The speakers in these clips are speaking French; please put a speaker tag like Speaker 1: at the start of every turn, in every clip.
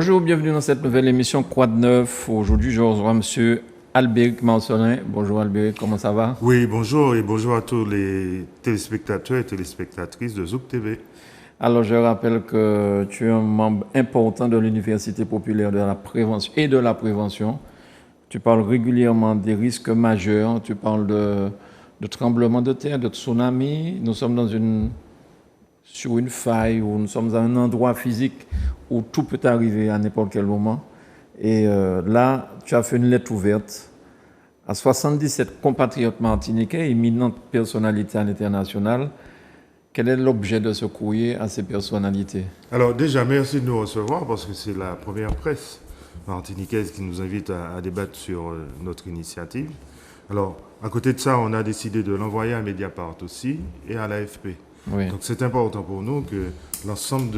Speaker 1: Bonjour, bienvenue dans cette nouvelle émission Quoi de neuf. Aujourd'hui, je reçois M. Albéric Marcelin. Bonjour Albéric, comment ça va?
Speaker 2: Oui, bonjour et bonjour à tous les téléspectateurs et téléspectatrices de Zouk TV.
Speaker 1: Alors, je rappelle que tu es un membre important de l'Université populaire de la prévention et de la prévention. Tu parles régulièrement des risques majeurs, tu parles de tremblements de terre, de tsunami. Nous sommes sur une faille où nous sommes à un endroit physique où tout peut arriver à n'importe quel moment. Et là, tu as fait une lettre ouverte à 77 compatriotes martiniquais, éminentes personnalités à l'international. Quel est l'objet de ce courrier à ces personnalités?
Speaker 2: Alors déjà, merci de nous recevoir parce que c'est la première presse martiniquaise qui nous invite à débattre sur notre initiative. Alors, à côté de ça, on a décidé de l'envoyer à Mediapart aussi et à l'AFP.
Speaker 1: Oui.
Speaker 2: Donc c'est important pour nous que l'ensemble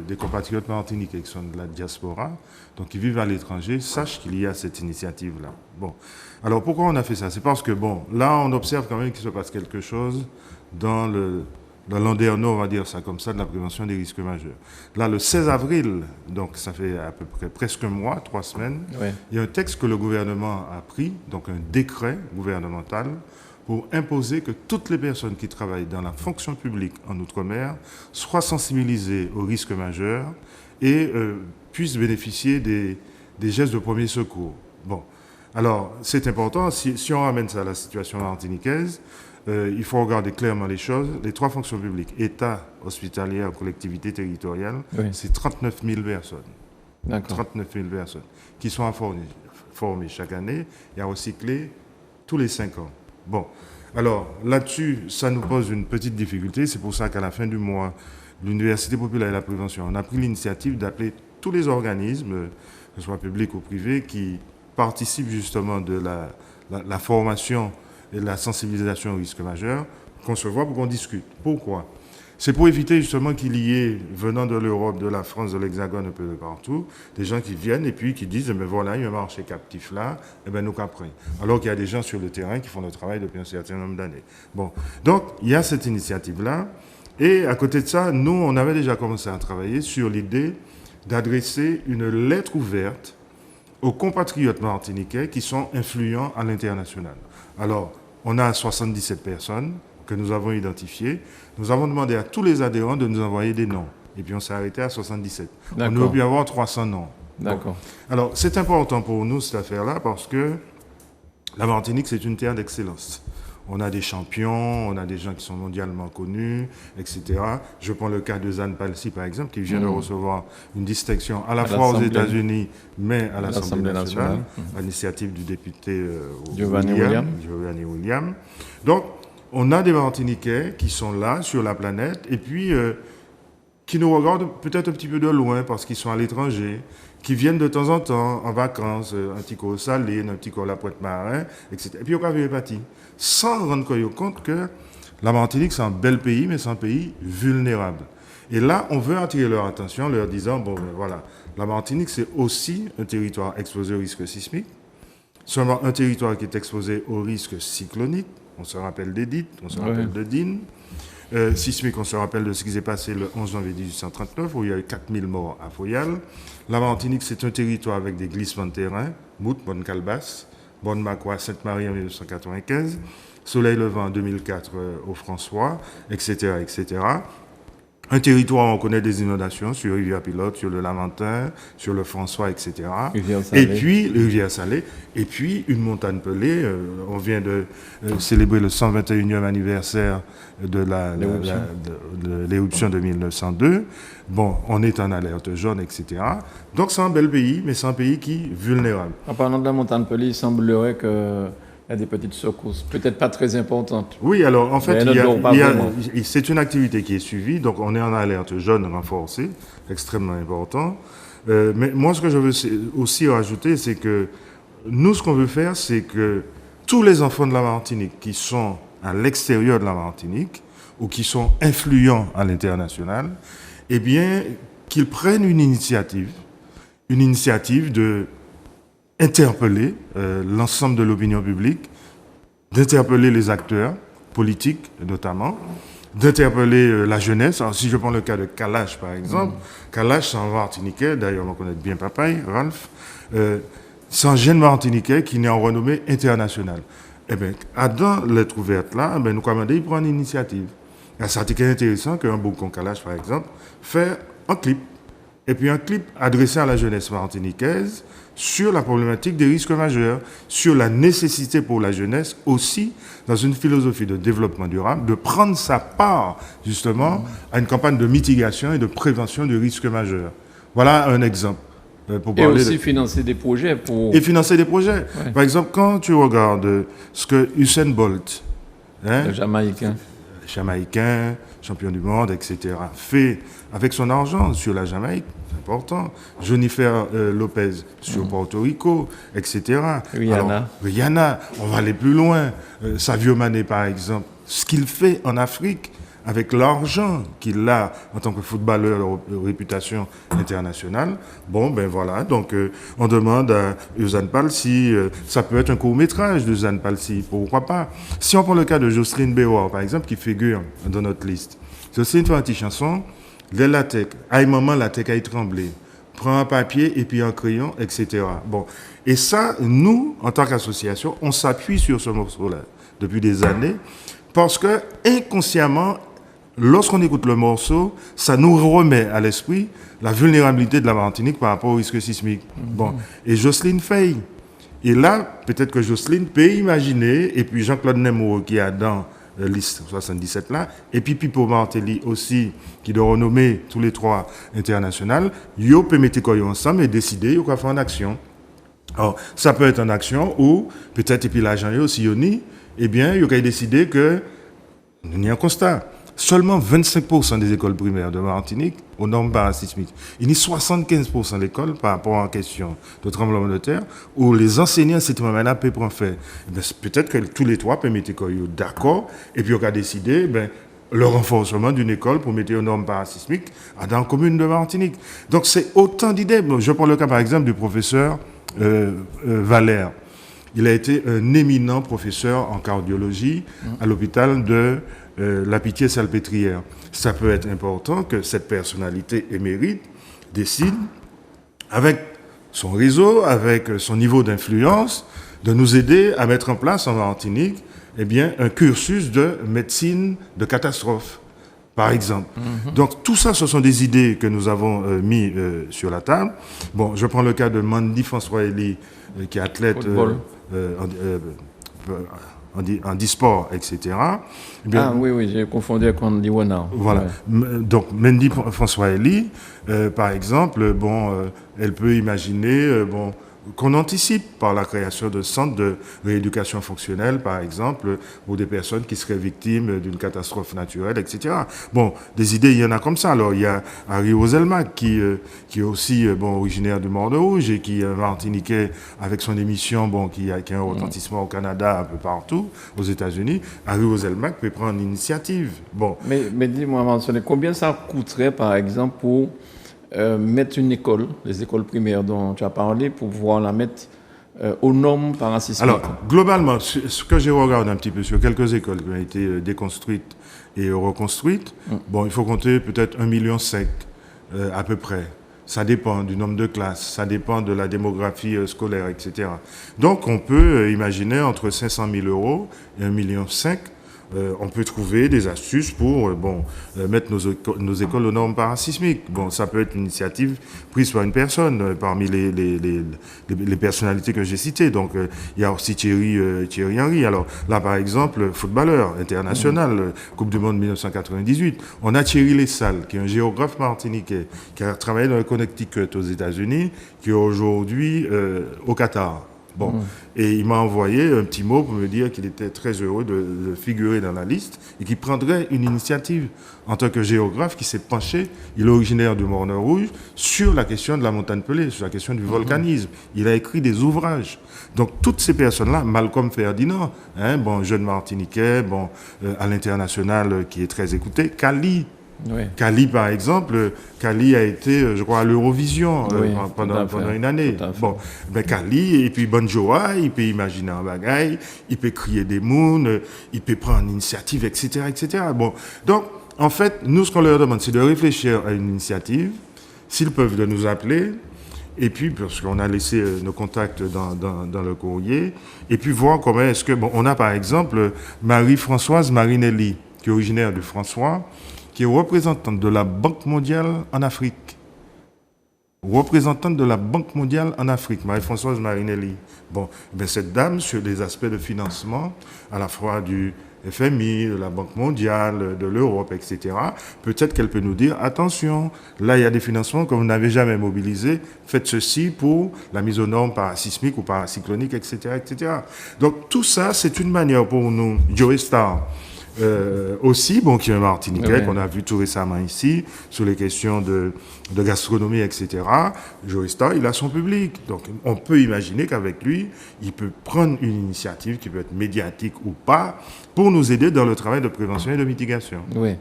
Speaker 2: des compatriotes martiniquais qui sont de la diaspora, donc qui vivent à l'étranger, sachent qu'il y a cette initiative-là. Bon, alors pourquoi on a fait ça? C'est parce que, bon, là on observe quand même qu'il se passe quelque chose dans l'Anderno, on va dire ça comme ça, de la prévention des risques majeurs. Là, le 16 avril, donc ça fait à peu près presque un mois, 3 semaines,
Speaker 1: Oui.
Speaker 2: il y a un texte que le gouvernement a pris, donc un décret gouvernemental, pour imposer que toutes les personnes qui travaillent dans la fonction publique en Outre-mer soient sensibilisées aux risques majeurs et puissent bénéficier des gestes de premier secours. Bon, alors c'est important, si on ramène ça à la situation martiniquaise, il faut regarder clairement les choses. Les 3 fonctions publiques, État, hospitalière, collectivité territoriale,
Speaker 1: Oui.
Speaker 2: c'est 39 000 personnes.
Speaker 1: D'accord.
Speaker 2: 39 000 personnes qui sont formées chaque année et à recycler tous les 5 ans. Bon, alors là-dessus, ça nous pose une petite difficulté. C'est pour ça qu'à la fin du mois, l'Université populaire et la prévention, on a pris l'initiative d'appeler tous les organismes, que ce soit publics ou privés, qui participent justement de la formation et de la sensibilisation aux risques majeurs, qu'on se voit pour qu'on discute. Pourquoi ? C'est pour éviter justement qu'il y ait, venant de l'Europe, de la France, de l'Hexagone, un peu de partout, des gens qui viennent et puis qui disent, voilà, il y a un marché captif là, nous qu'après. Alors qu'il y a des gens sur le terrain qui font le travail depuis un certain nombre d'années. Bon, donc il y a cette initiative-là. Et à côté de ça, nous, on avait déjà commencé à travailler sur l'idée d'adresser une lettre ouverte aux compatriotes martiniquais qui sont influents à l'international. Alors, on a 77 personnes que nous avons identifiées. Nous avons demandé à tous les adhérents de nous envoyer des noms. Et puis on s'est arrêté à 77.
Speaker 1: D'accord.
Speaker 2: On aurait pu avoir 300 noms.
Speaker 1: D'accord.
Speaker 2: Bon. Alors, c'est important pour nous, cette affaire-là, parce que la Martinique, c'est une terre d'excellence. On a des champions, on a des gens qui sont mondialement connus, etc. Je prends le cas de Zane Palsy, par exemple, qui vient de recevoir une distinction à la fois aux États-Unis, mais à l'Assemblée nationale, à l'initiative du député
Speaker 1: Giovanni
Speaker 2: William. Donc, on a des Martiniquais qui sont là, sur la planète, et puis qui nous regardent peut-être un petit peu de loin parce qu'ils sont à l'étranger, qui viennent de temps en temps en vacances, un petit coup au Saline, un petit coup à la Pointe-Marin, etc. Et puis au Cavalier-Pati, sans rendre compte que la Martinique, c'est un bel pays, mais c'est un pays vulnérable. Et là, on veut attirer leur attention, leur disant, voilà, la Martinique, c'est aussi un territoire exposé au risque sismique, seulement un territoire qui est exposé au risque cyclonique. On se rappelle d'Edith, on se rappelle de Dine. Sismique, on se rappelle de ce qui s'est passé le 11 janvier 1839, où il y a eu 4000 morts à Foyal. La Martinique, c'est un territoire avec des glissements de terrain. Mout, Bonne-Calebasse, Bonne-Macroix, Sainte-Marie en 1995, Soleil levant en 2004 au François, etc., etc. Un territoire où on connaît des inondations sur Rivière-Pilote, sur le Lamentin, sur le François, etc. Et puis, le Rivière-Salée. Et puis, une montagne pelée. On vient de célébrer le 121e anniversaire de l'éruption de 1902. Bon, on est en alerte jaune, etc. Donc, c'est un bel pays, mais c'est un pays qui est vulnérable.
Speaker 1: En parlant de la montagne pelée, il semblerait que... Il y a des petites secousses, peut-être pas très importantes.
Speaker 2: Oui, alors en fait, c'est une activité qui est suivie, donc on est en alerte jaune renforcée, extrêmement important. Mais moi, ce que je veux aussi rajouter, c'est que nous, ce qu'on veut faire, c'est que tous les enfants de la Martinique qui sont à l'extérieur de la Martinique ou qui sont influents à l'international, eh bien, qu'ils prennent une initiative de interpeller l'ensemble de l'opinion publique, d'interpeller les acteurs politiques notamment, d'interpeller la jeunesse. Alors, si je prends le cas de Kalash, par exemple, Kalash, c'est un Martiniquais, d'ailleurs, on connaît bien Papaye, Ralph, c'est un jeune Martiniquais qui est en renommée internationale. Eh bien, dans lettre ouverte là, nous commandons, il prend une initiative. C'est intéressant qu'un Boucon Kalash, par exemple, fait un clip. Et puis un clip adressé à la jeunesse martiniquaise sur la problématique des risques majeurs, sur la nécessité pour la jeunesse aussi, dans une philosophie de développement durable, de prendre sa part, justement, à une campagne de mitigation et de prévention de risques majeurs. Voilà un exemple.
Speaker 1: Pour et aussi financer des projets.
Speaker 2: Et financer des projets. Ouais. Par exemple, quand tu regardes ce que Usain Bolt,
Speaker 1: le Jamaïcain,
Speaker 2: champion du monde, etc., fait avec son argent sur la Jamaïque, c'est important. Jennifer Lopez sur Porto Rico, etc. Rihanna, on va aller plus loin. Sadio Mané, par exemple, ce qu'il fait en Afrique, avec l'argent qu'il a en tant que footballeur de réputation internationale, voilà. Donc, on demande à Usain Bolt si ça peut être un court-métrage d'Usain Bolt, pourquoi pas. Si on prend le cas de Jocelyne Béouard, par exemple, qui figure dans notre liste. Jocelyne fait une petite chanson, les latex, aïe maman, la tech aïe tremblé. Prends un papier et puis un crayon, etc. Bon. Et ça, nous, en tant qu'association, on s'appuie sur ce morceau-là depuis des années parce que, inconsciemment, lorsqu'on écoute le morceau, ça nous remet à l'esprit la vulnérabilité de la Martinique par rapport au risque sismique. Bon. Et Jocelyne Fay. Et là, peut-être que Jocelyne peut imaginer, et puis Jean-Claude Nemo qui est dans liste 77 là, et puis Pipo Martelly aussi, qui doit renommer tous les trois internationales, yo peut mettre ensemble et décider, yo va faire une action. Alors, ça peut être une action où, peut-être, et puis l'agent yo aussi, eh bien, yo va décider que, il y a un constat. Seulement 25% des écoles primaires de Martinique aux normes parasismiques. Il y a 75% d'écoles par rapport à la question de tremblement de terre où les enseignants, c'est moment-là, peuvent prendre fait. Peut-être que tous les trois peuvent mettre d'accord et puis on va décider le renforcement d'une école pour mettre aux normes parasismiques dans la commune de Martinique. Donc c'est autant d'idées. Je prends le cas par exemple du professeur Valère. Il a été un éminent professeur en cardiologie à l'hôpital de la Pitié-Salpêtrière. Ça peut être important que cette personnalité émérite décide, avec son réseau, avec son niveau d'influence, de nous aider à mettre en place en Martinique un cursus de médecine de catastrophe, par exemple. Donc tout ça, ce sont des idées que nous avons mis sur la table. Bon, je prends le cas de Mandy François-Elie, qui est athlète en e-sport, etc.
Speaker 1: Oui, j'ai confondu avec Andy Warner.
Speaker 2: Voilà. Ouais. Donc, Mandy François-Elie, par exemple, elle peut imaginer qu'on anticipe par la création de centres de rééducation fonctionnelle, par exemple, pour des personnes qui seraient victimes d'une catastrophe naturelle, etc. Bon, des idées, il y en a comme ça. Alors, il y a Harry Roselmack, qui est aussi originaire du Morne-Rouge et qui est martiniquais avec son émission, qui a un retentissement au Canada, un peu partout, aux États-Unis. Harry Roselmack peut prendre l'initiative. Bon.
Speaker 1: Mais dis-moi, Mansoné, combien ça coûterait, par exemple, pour mettre une école, les écoles primaires dont tu as parlé, pour pouvoir la mettre aux normes parasismiques?
Speaker 2: Alors, globalement, ce que j'ai regardé un petit peu sur quelques écoles qui ont été déconstruites et reconstruites, il faut compter peut-être 1,5 million à peu près. Ça dépend du nombre de classes, ça dépend de la démographie scolaire, etc. Donc, on peut imaginer entre 500 000 euros et 1,5 million. On peut trouver des astuces pour mettre nos écoles aux normes parasismiques. Ça peut être une initiative prise par une personne parmi les personnalités que j'ai citées. Donc, il y a aussi Thierry Henry. Alors là, par exemple, footballeur international, Coupe du Monde 1998. On a Thierry Lessal, qui est un géographe martiniquais, qui a travaillé dans le Connecticut aux États-Unis, qui est aujourd'hui au Qatar. Et il m'a envoyé un petit mot pour me dire qu'il était très heureux de figurer dans la liste et qu'il prendrait une initiative en tant que géographe qui s'est penché, il est originaire du Morne-Rouge, sur la question de la montagne pelée, sur la question du volcanisme. Il a écrit des ouvrages. Donc toutes ces personnes-là, Malcolm Ferdinand, jeune martiniquais, à l'international qui est très écouté, Cali,
Speaker 1: Oui.
Speaker 2: Cali, par exemple, Cali a été, je crois, à l'Eurovision
Speaker 1: Oui,
Speaker 2: pendant une année.
Speaker 1: Tout à fait.
Speaker 2: Bon, ben Cali, et puis Bon Joa, il peut imaginer un bagaille, il peut crier des mounes, il peut prendre une initiative, etc., etc. Bon, donc, en fait, nous, ce qu'on leur demande, c'est de réfléchir à une initiative, s'ils peuvent de nous appeler, et puis, parce qu'on a laissé nos contacts dans le courrier, et puis voir comment est-ce que... Bon, on a par exemple Marie-Françoise Marinelli, qui est originaire de François, qui est représentante de la Banque mondiale en Afrique. Représentante de la Banque mondiale en Afrique, Marie-Françoise Marinelli. Bon, ben cette dame, sur les aspects de financement, à la fois du FMI, de la Banque mondiale, de l'Europe, etc., peut-être qu'elle peut nous dire, attention, là, il y a des financements que vous n'avez jamais mobilisés, faites ceci pour la mise aux normes parasismiques ou paracycloniques, etc., etc. Donc, tout ça, c'est une manière pour nous, Joey Star, aussi, bon, qui est un Martiniquais, qu'on a vu tout récemment ici, sur les questions de gastronomie, etc. Joey Star, il a son public. Donc, on peut imaginer qu'avec lui, il peut prendre une initiative qui peut être médiatique ou pas, pour nous aider dans le travail de prévention et de mitigation.
Speaker 1: Oui.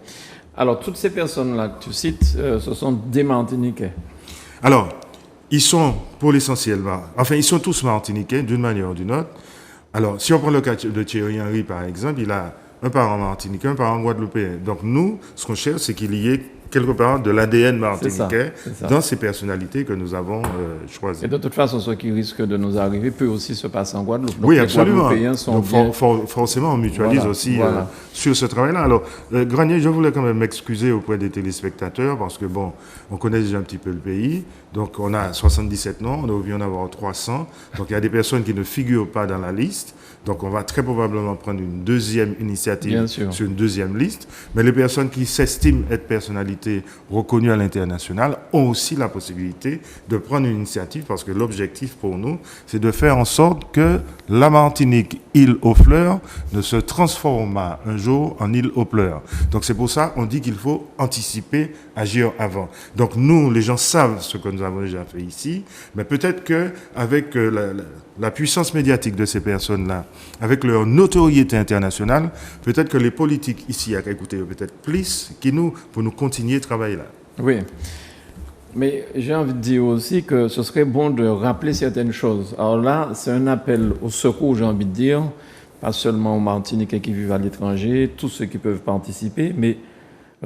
Speaker 1: Alors, toutes ces personnes-là que tu cites, ce sont des Martiniquais.
Speaker 2: Alors, ils sont, pour l'essentiel, enfin, ils sont tous Martiniquais, d'une manière ou d'une autre. Alors, si on prend le cas de Thierry Henry, par exemple, il a un parent martiniquais, un parent guadeloupéen. Donc nous, ce qu'on cherche, c'est qu'il y ait quelque part de l'ADN martiniquais dans ces personnalités que nous avons choisies.
Speaker 1: Et de toute façon, ce qui risque de nous arriver peut aussi se passer en Guadeloupe.
Speaker 2: Donc, oui, absolument.
Speaker 1: Les Guadeloupéens sont
Speaker 2: donc, forcément, on mutualise aussi sur ce travail-là. Alors, Granier, je voulais quand même m'excuser auprès des téléspectateurs parce que, bon, on connaît déjà un petit peu le pays. Donc, on a 77 noms, on a oublié en avoir 300. Donc, il y a des personnes qui ne figurent pas dans la liste. Donc, on va très probablement prendre une deuxième initiative sur une deuxième liste. Mais les personnes qui s'estiment être personnalités reconnues à l'international ont aussi la possibilité de prendre une initiative parce que l'objectif pour nous, c'est de faire en sorte que la Martinique, île aux fleurs, ne se transforme un jour en île aux pleurs. Donc, c'est pour ça qu'on dit qu'il faut anticiper, agir avant. Donc, nous, les gens savent ce que nous avons déjà fait ici, mais peut-être qu'avec la puissance médiatique de ces personnes-là, avec leur notoriété internationale, peut-être que les politiques ici à écouter peut-être plus pour nous continuer à travailler là.
Speaker 1: Oui, mais j'ai envie de dire aussi que ce serait bon de rappeler certaines choses. Alors là, c'est un appel au secours, j'ai envie de dire, pas seulement aux Martiniquais qui vivent à l'étranger, tous ceux qui peuvent participer, mais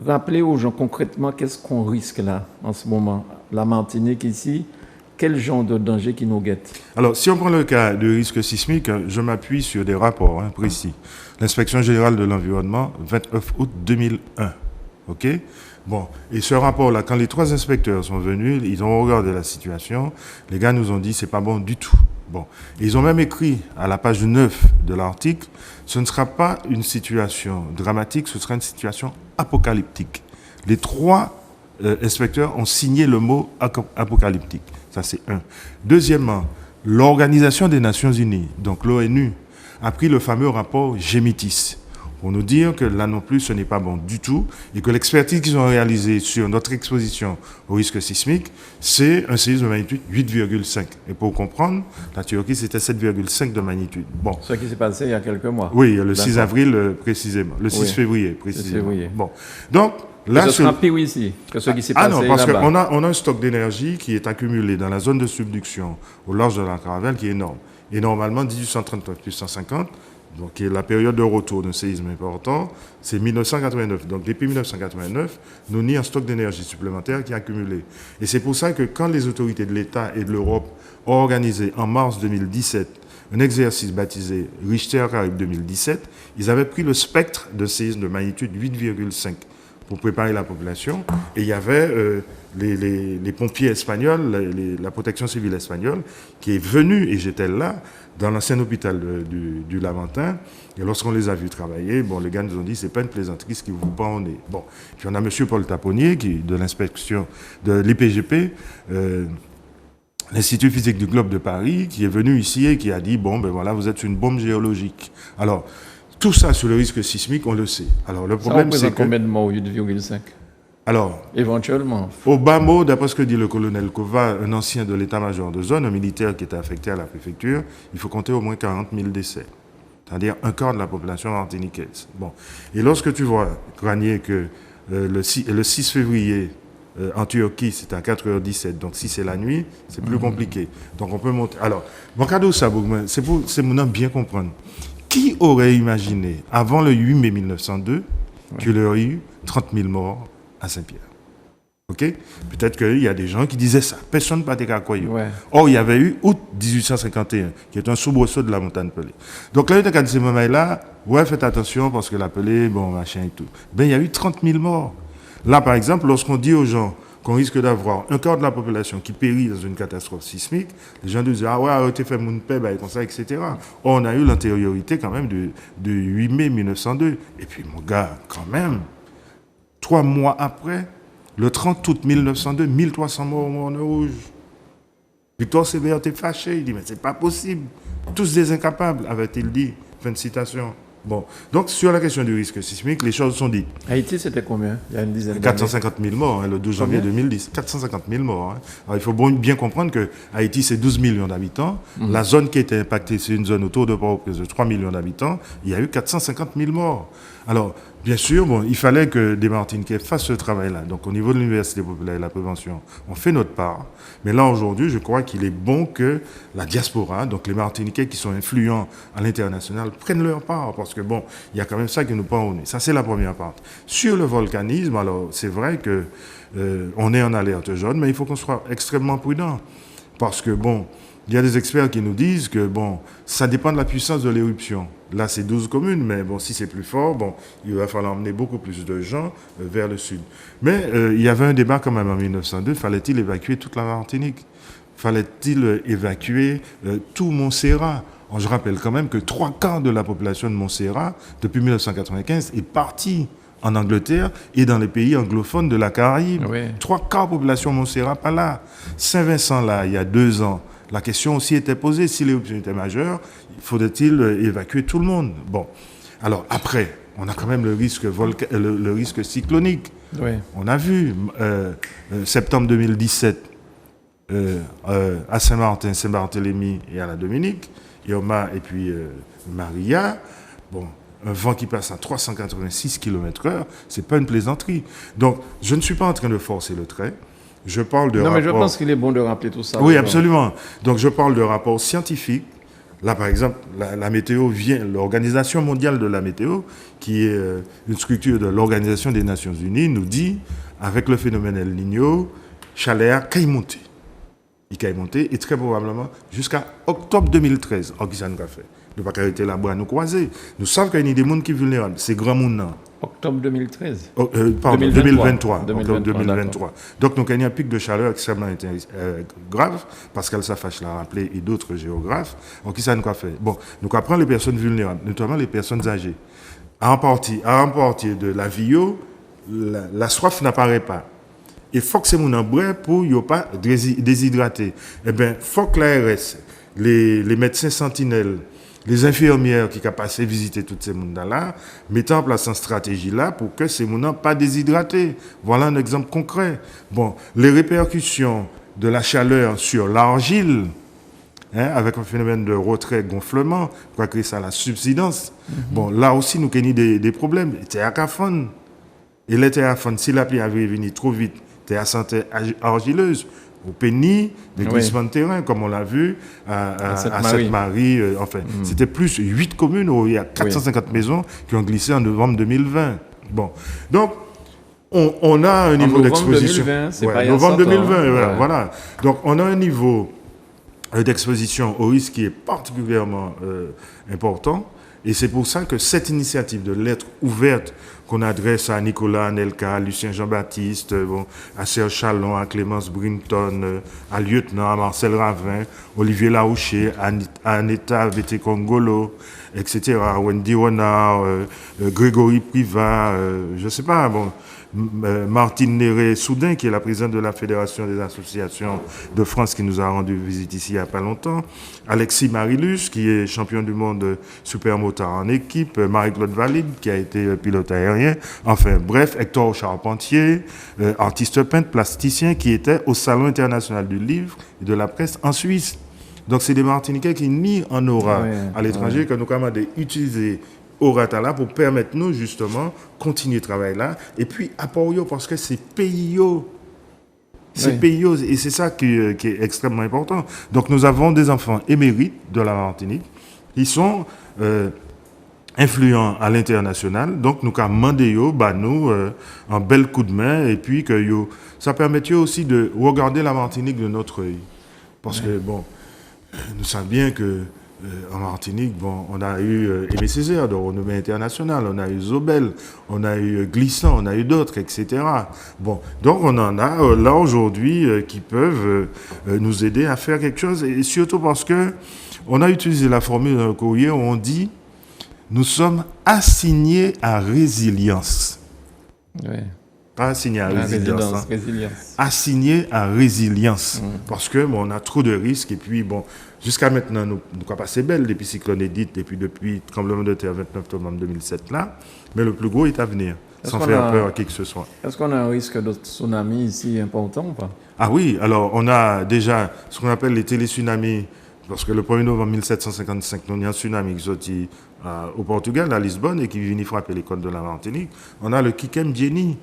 Speaker 1: rappeler aux gens concrètement qu'est-ce qu'on risque là, en ce moment. La Martinique ici, quel genre de danger qui nous guette?
Speaker 2: Alors, si on prend le cas de risque sismique, je m'appuie sur des rapports précis. L'Inspection générale de l'environnement, 29 août 2001. OK? Bon, et ce rapport-là, quand les 3 inspecteurs sont venus, ils ont regardé la situation, les gars nous ont dit c'est pas bon du tout. Bon, et ils ont même écrit à la page 9 de l'article, ce ne sera pas une situation dramatique, ce sera une situation apocalyptique. Les 3 inspecteurs ont signé le mot apocalyptique. Ça, c'est un. Deuxièmement, l'Organisation des Nations Unies, donc l'ONU, a pris le fameux rapport Gémitis pour nous dire que là non plus, ce n'est pas bon du tout et que l'expertise qu'ils ont réalisée sur notre exposition au risque sismique, c'est un séisme de magnitude 8,5. Et pour comprendre, la Turquie, c'était 7,5 de magnitude. Bon.
Speaker 1: Ce qui s'est passé il y a quelques mois.
Speaker 2: Oui, le 6 avril précisément. Le 6 février précisément. 6 février. Bon. Donc, là,
Speaker 1: ce sera pire ici que ce qui s'est passé là-bas.
Speaker 2: Ah non, parce qu'on a un stock d'énergie qui est accumulé dans la zone de subduction au large de la Caravelle qui est énorme. Et normalement, 1839 plus 150, donc qui est la période de retour d'un séisme important, c'est 1989. Donc depuis 1989, nous avons un stock d'énergie supplémentaire qui est accumulé. Et c'est pour ça que quand les autorités de l'État et de l'Europe ont organisé en mars 2017 un exercice baptisé Richter Caraïbes 2017, ils avaient pris le spectre de séisme de magnitude 8,5 pour préparer la population. Et il y avait les pompiers espagnols, la protection civile espagnole, qui est venue, et j'étais là, dans l'ancien hôpital du Laventin. Et lorsqu'on les a vus travailler, bon, les gars nous ont dit, c'est pas une plaisanterie ce qui vous pend au nez. Bon. Puis on a M. Paul Taponnier, qui de l'inspection de l'IPGP, l'Institut physique du globe de Paris, qui est venu ici et qui a dit, bon, ben voilà, vous êtes une bombe géologique. Alors, tout ça sur le risque sismique, on le sait. Alors, le problème, c'est que...
Speaker 1: combien de morts, 8,5?
Speaker 2: Alors,
Speaker 1: éventuellement.
Speaker 2: Au bas mot, d'après ce que dit le colonel Kova, un ancien de l'état-major de zone, un militaire qui était affecté à la préfecture, il faut compter au moins 40 000 décès. C'est-à-dire un quart de la population martiniquaise. Bon. Et lorsque tu vois, Granier, que le 6 février, en Turquie, c'est à 4h17. Donc, si c'est la nuit, c'est plus compliqué. Donc, on peut monter. Alors, mon cadeau, ça, c'est mon bien comprendre. Qui aurait imaginé, avant le 8 mai 1902, qu'il y aurait eu 30 000 morts à Saint-Pierre? OK? Peut-être qu'il y a des gens qui disaient ça. Personne ne battait à quoi. Or, il y avait eu août 1851, qui est un soubresaut de la montagne Pelée. Donc, là, quand ces moments-là, ouais, faites attention parce que la Pelée, bon, machin et tout. Ben, il y a eu 30 000 morts. Là, par exemple, lorsqu'on dit aux gens qu'on risque d'avoir un quart de la population qui périt dans une catastrophe sismique, les gens disent « Ah ouais, tu fais mon paix, comme ça, etc. » Or, on a eu l'antériorité quand même de 8 mai 1902. Et puis, mon gars, quand même, 3 mois après, le 30 août 1902, 1300 morts au Morne-Rouge. Victor Sévère était fâché, il dit « Mais c'est pas possible. Tous des incapables, avait-il dit. » Fin de citation. Bon, donc sur la question du risque sismique, les choses sont dites.
Speaker 1: Haïti, c'était combien? Il y a une dizaine d'années.
Speaker 2: 450 000 morts, le 12 janvier 2010. 450 000 morts. Alors, il faut bien comprendre que Haïti, c'est 12 millions d'habitants. La zone qui a été impactée, c'est une zone autour de Port-au-Prince de 3 millions d'habitants. Il y a eu 450 000 morts. Alors, bien sûr, il fallait que des Martiniquais fassent ce travail-là. Donc, au niveau de l'Université populaire et de la prévention, on fait notre part. Mais là, aujourd'hui, je crois qu'il est bon que la diaspora, donc les Martiniquais qui sont influents à l'international, prennent leur part. Parce que, il y a quand même ça qui nous prend au nez. Ça, c'est la première part. Sur le volcanisme, alors, c'est vrai que on est en alerte jaune, mais il faut qu'on soit extrêmement prudent. Parce que, il y a des experts qui nous disent que, ça dépend de la puissance de l'éruption. Là, c'est 12 communes, mais si c'est plus fort, il va falloir emmener beaucoup plus de gens vers le sud. Mais il y avait un débat quand même en 1902, fallait-il évacuer toute la Martinique? Fallait-il évacuer tout Montserrat? Je rappelle quand même que 3/4 de la population de Montserrat, depuis 1995, est partie en Angleterre et dans les pays anglophones de la Caraïbe. Oui. 3/4 de la population de Montserrat, pas là. Saint-Vincent, là, il y a 2 ans, la question aussi était posée, si l'éruption était majeure, faudrait-il évacuer tout le monde? Alors après, on a quand même le risque cyclonique. Oui. On a vu, septembre 2017, à Saint-Martin, Saint-Barthélemy et à la Dominique, Irma et puis Maria, un vent qui passe à 386 km/h, c'est pas une plaisanterie. Donc, je ne suis pas en train de forcer le trait. Je parle de
Speaker 1: Non, mais je pense qu'il est bon de rappeler tout ça.
Speaker 2: Oui, absolument. Donc, je parle de rapports scientifiques. Là, par exemple, la météo l'Organisation mondiale de la météo, qui est une structure de l'Organisation des Nations Unies, nous dit, avec le phénomène El Niño, chaleur a monté. Il a monté et très probablement jusqu'à octobre 2013. Or, qu'est-ce qu'on a fait? Nous n'avons pas arrêter là-bas à nous croiser. Nous savons qu'il y a des gens qui sont vulnérables. C'est grand monde.
Speaker 1: Octobre 2013.
Speaker 2: Pardon, 2023. Octobre 2023. Donc, nous avons un pic de chaleur extrêmement grave, Pascal Safache l'a rappelé et d'autres géographes. Donc, qu'est-ce qu'on a fait? Nous apprenons les personnes vulnérables, notamment les personnes âgées. À emporter de la vie, la soif n'apparaît pas. Il faut que ces gens boivent pour ne pas déshydrater. Eh bien, il faut que l'ARS, les médecins sentinelles, les infirmières qui sont passées visiter tous ces gens-là, mettent en place une stratégie là pour que ces gens ne soient pas déshydratés. Voilà un exemple concret. Les répercussions de la chaleur sur l'argile, avec un phénomène de retrait-gonflement, pour créer ça la subsidence. Là aussi, nous avons des problèmes. C'est fond. Et les terraformes, si la pluie avait venu trop vite, terre santé argileuse, au pénis, des glissements de terrain, comme on l'a vu à Sainte-Marie. C'était plus 8 communes où il y a 450 maisons qui ont glissé en novembre 2020. Donc, on a un niveau d'exposition. Novembre 2020, voilà. Donc, on a un niveau d'exposition au risque qui est particulièrement important. Et c'est pour ça que cette initiative de lettre ouverte qu'on adresse à Nicolas Anelka, à Lucien Jean-Baptiste, à Serge Chalon, à Clémence Brinton, à Lieutenant, à Marcel Ravin, Olivier Laouché, à Aneta Vete-Congolo, etc., à Wendy Renard, Grégory Privat, je ne sais pas, Martine Néré-Soudin, qui est la présidente de la Fédération des associations de France, qui nous a rendu visite ici il n'y a pas longtemps, Alexis Marilus, qui est champion du monde supermotard en équipe, Marie-Claude Valide, qui a été pilote aérien, bref, Hector Charpentier, artiste peintre, plasticien, qui était au Salon international du livre et de la presse en Suisse. Donc c'est des Martiniquais qui nient en aura à l'étranger, que nous avons utilisé Orata là pour permettre nous justement continuer le travail là et puis apport yo parce que c'est pays yo. C'est pays yo et c'est ça qui est extrêmement important. Donc nous avons des enfants émérites de la Martinique qui sont influents à l'international. Donc nous avons demandé nous un bel coup de main et puis que ça permet aussi de regarder la Martinique de notre œil. Parce que bon, nous savons bien que en Martinique, bon, on a eu Aimé Césaire de renommée internationale, on a eu Zobel, on a eu Glissant, on a eu d'autres, etc. Bon, donc on en a là aujourd'hui qui peuvent nous aider à faire quelque chose, et surtout parce que on a utilisé la formule dans le courrier où on dit nous sommes assignés à résilience.
Speaker 1: Oui.
Speaker 2: Pas assignés à résilience.
Speaker 1: Résilience.
Speaker 2: Assignés à résilience. Parce que bon, on a trop de risques. Et puis, bon, jusqu'à maintenant, nous avons passé belle depuis Cyclone Edith, depuis le tremblement de terre 29 novembre 2007 là. Mais le plus gros est à venir, sans faire peur à qui que ce soit.
Speaker 1: Est-ce qu'on a un risque de tsunami ici important ou pas?
Speaker 2: Ah oui, alors on a déjà ce qu'on appelle les télé-tsunamis. Parce que le 1er novembre 1755, nous avons un tsunami qui sorti au Portugal, à Lisbonne, et qui vient frapper les côtes de la Martinique. On a le Kikem Jenny.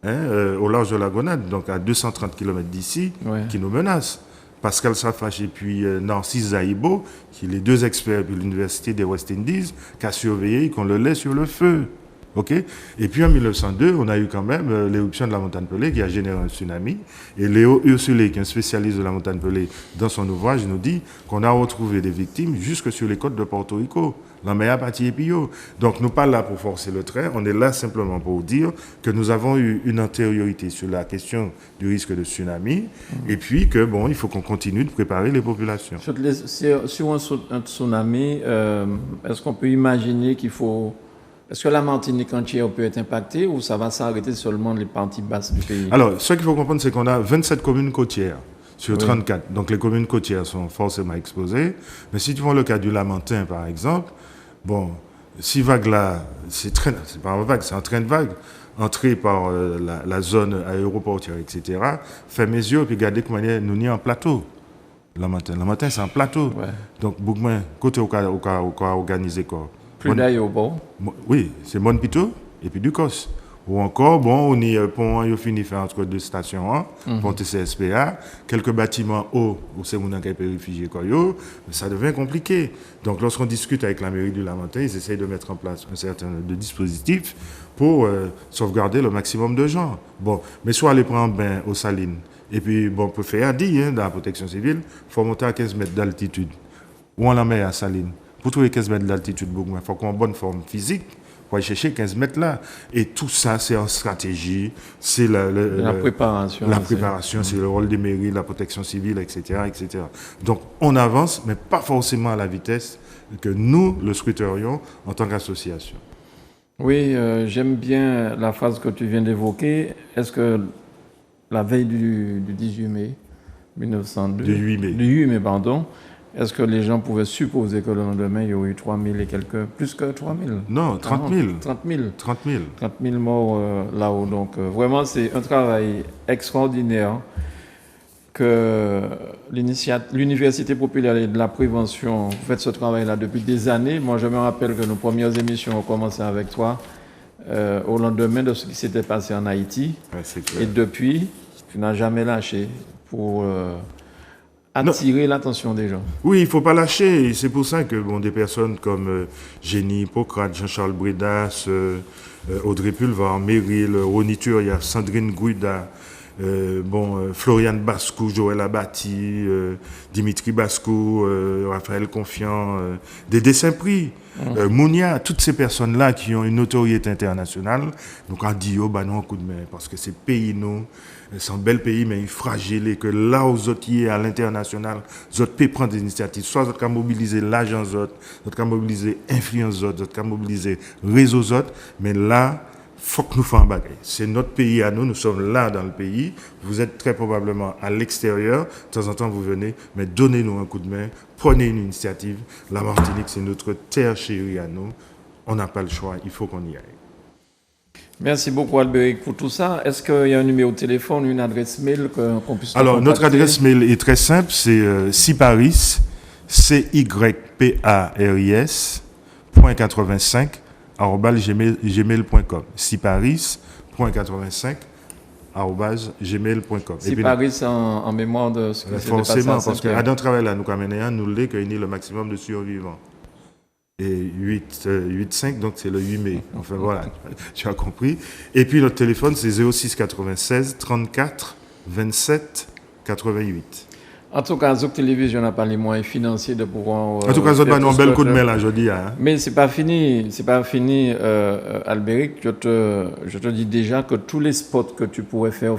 Speaker 2: Au large de la Gonade, donc à 230 km d'ici, qui nous menace. Pascal Safache et puis Narcisse Zaïbo, qui sont les deux experts de l'Université des West Indies, qui a surveillé qu'on le laisse sur le feu. Okay? Et puis en 1902, on a eu quand même l'éruption de la montagne Pelée qui a généré un tsunami. Et Léo Ursulé, qui est un spécialiste de la montagne Pelée, dans son ouvrage, nous dit qu'on a retrouvé des victimes jusque sur les côtes de Porto Rico. La meilleure partie est Pio. Donc, nous ne sommes pas là pour forcer le trait, on est là simplement pour dire que nous avons eu une antériorité sur la question du risque de tsunami, et puis que, bon, il faut qu'on continue de préparer les populations.
Speaker 1: Sur un tsunami, est-ce qu'on peut imaginer qu'il faut... Est-ce que la Martinique entière peut être impactée ou ça va s'arrêter seulement les parties basses du pays?
Speaker 2: Alors, ce qu'il faut comprendre, c'est qu'on a 27 communes côtières sur 34. Donc, les communes côtières sont forcément exposées. Mais si tu vois le cas du Lamentin, par exemple, bon, ces vagues-là, c'est pas une vague, c'est un train de vagues, entré par la zone aéroportière, etc. Fait mes yeux, puis regardez comment nous n'y en plateau. Lamentin, c'est un plateau. Ouais. Donc, Bougman, côté au cas organisé quoi.
Speaker 1: Plus d'aéroport.
Speaker 2: Oui, c'est Monpito et puis Ducos. Ou encore, bon, on y pont, finit faire entre deux stations, pont TCSPA, quelques bâtiments hauts où c'est mon qui peut réfugier quoi, ça devient compliqué. Donc, lorsqu'on discute avec la mairie du Lamentin, ils essayent de mettre en place un certain nombre de dispositifs pour sauvegarder le maximum de gens. Bon, mais soit aller prendre bain aux Salines, et puis, bon, pour faire dire, dans la protection civile, il faut monter à 15 mètres d'altitude. Ou on la met à Salines. Pour trouver 15 mètres d'altitude, il faut qu'on ait une bonne forme physique pour aller chercher 15 mètres là. Et tout ça, c'est en stratégie, c'est la
Speaker 1: préparation.
Speaker 2: La préparation, c'est le rôle des mairies, la protection civile, etc., etc. Donc, on avance, mais pas forcément à la vitesse que nous le souhaiterions en tant qu'association.
Speaker 1: Oui, j'aime bien la phrase que tu viens d'évoquer. Est-ce que la veille du 18 mai 1902...
Speaker 2: Du 8 mai.
Speaker 1: Du 8 mai, pardon. Est-ce que les gens pouvaient supposer que le lendemain, il y aurait eu 3 000 et quelques... Plus que 3 000?
Speaker 2: Non, 30 000.
Speaker 1: 30 000.
Speaker 2: 30 000.
Speaker 1: 30 000 morts là-haut. Donc, vraiment, c'est un travail extraordinaire que l'Université populaire de la prévention fait ce travail-là depuis des années. Moi, je me rappelle que nos premières émissions ont commencé avec toi au lendemain de ce qui s'était passé en Haïti.
Speaker 2: Ouais, c'est clair.
Speaker 1: Et depuis, tu n'as jamais lâché pour... attirer l'attention des gens.
Speaker 2: Oui, il ne faut pas lâcher. Et c'est pour ça que bon, des personnes comme Génie Hippocrate, Jean-Charles Bredas, Audrey Pulvar, Meryl, Ronny Turia, Sandrine Gouida, Florian Bascou, Joël Abati, Dimitri Bascou, Raphaël Confiant, Dédé Saint-Prix, Mounia, toutes ces personnes-là qui ont une notoriété internationale, donc on dit, nous un coup de main, parce que ces pays, nous, c'est un bel pays, mais il est fragile, et que là où vous êtes à l'international, vous pouvez prendre des initiatives, soit vous pouvez mobiliser l'agent, vous pouvez mobiliser l'influence, vous pouvez mobiliser le réseau, mais là, il faut que nous fassions un bagage. C'est notre pays à nous, nous sommes là dans le pays. Vous êtes très probablement à l'extérieur. De temps en temps, vous venez, mais donnez-nous un coup de main, prenez une initiative. La Martinique, c'est notre terre chérie à nous. On n'a pas le choix, il faut qu'on y aille.
Speaker 1: Merci beaucoup, Albéric, pour tout ça. Est-ce qu'il y a un numéro de téléphone, une adresse mail qu'on puisse
Speaker 2: Alors,
Speaker 1: contacter?
Speaker 2: notre adresse mail est très simple, c'est cyparis, cyparis, siparis.85@gmail.com. siparis.85@gmail.com.
Speaker 1: Si Paris en mémoire de ce qui s'est passé
Speaker 2: forcément,
Speaker 1: à
Speaker 2: parce que
Speaker 1: Saint-Pierre.
Speaker 2: Adam travaille là, nousamenons nous l'est qu'il y a le maximum de survivants. Et 8,5, donc c'est le 8 mai. Enfin voilà, tu as compris. Et puis notre téléphone, c'est 06 96 34 27 88.
Speaker 1: En tout cas, Zouk Télévision n'a pas les moyens financiers de pouvoir.
Speaker 2: En tout cas, ça
Speaker 1: faire
Speaker 2: va nous
Speaker 1: tout
Speaker 2: un
Speaker 1: ce
Speaker 2: bel
Speaker 1: que
Speaker 2: coup de
Speaker 1: tu-
Speaker 2: main là, je dis. Hein.
Speaker 1: Mais c'est pas fini, Albéric. Je te dis déjà que tous les spots que tu pourrais faire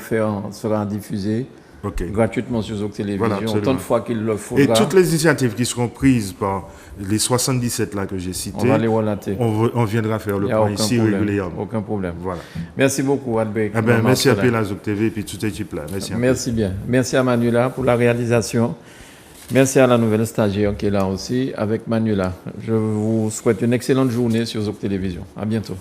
Speaker 1: seront diffusés
Speaker 2: Ok.
Speaker 1: gratuitement sur Zouk Télévision,
Speaker 2: Voilà, absolument.
Speaker 1: autant de fois qu'il le
Speaker 2: Et
Speaker 1: faudra.
Speaker 2: toutes les initiatives qui seront prises par les 77 là que j'ai
Speaker 1: On
Speaker 2: cités,
Speaker 1: va les relater.
Speaker 2: on viendra faire
Speaker 1: Il
Speaker 2: le
Speaker 1: n'y a
Speaker 2: point
Speaker 1: aucun
Speaker 2: ici
Speaker 1: problème.
Speaker 2: régulièrement.
Speaker 1: Aucun problème.
Speaker 2: Voilà.
Speaker 1: Merci beaucoup, Albéric.
Speaker 2: Eh ben,
Speaker 1: Maman
Speaker 2: merci à
Speaker 1: Soleil.
Speaker 2: la Zouk TV et puis toute l'équipe là. Merci.
Speaker 1: Merci bien. Merci à Manuela pour la réalisation. Merci à la nouvelle stagiaire qui est là aussi avec Manuela. Je vous souhaite une excellente journée sur Zouk Télévision. À bientôt.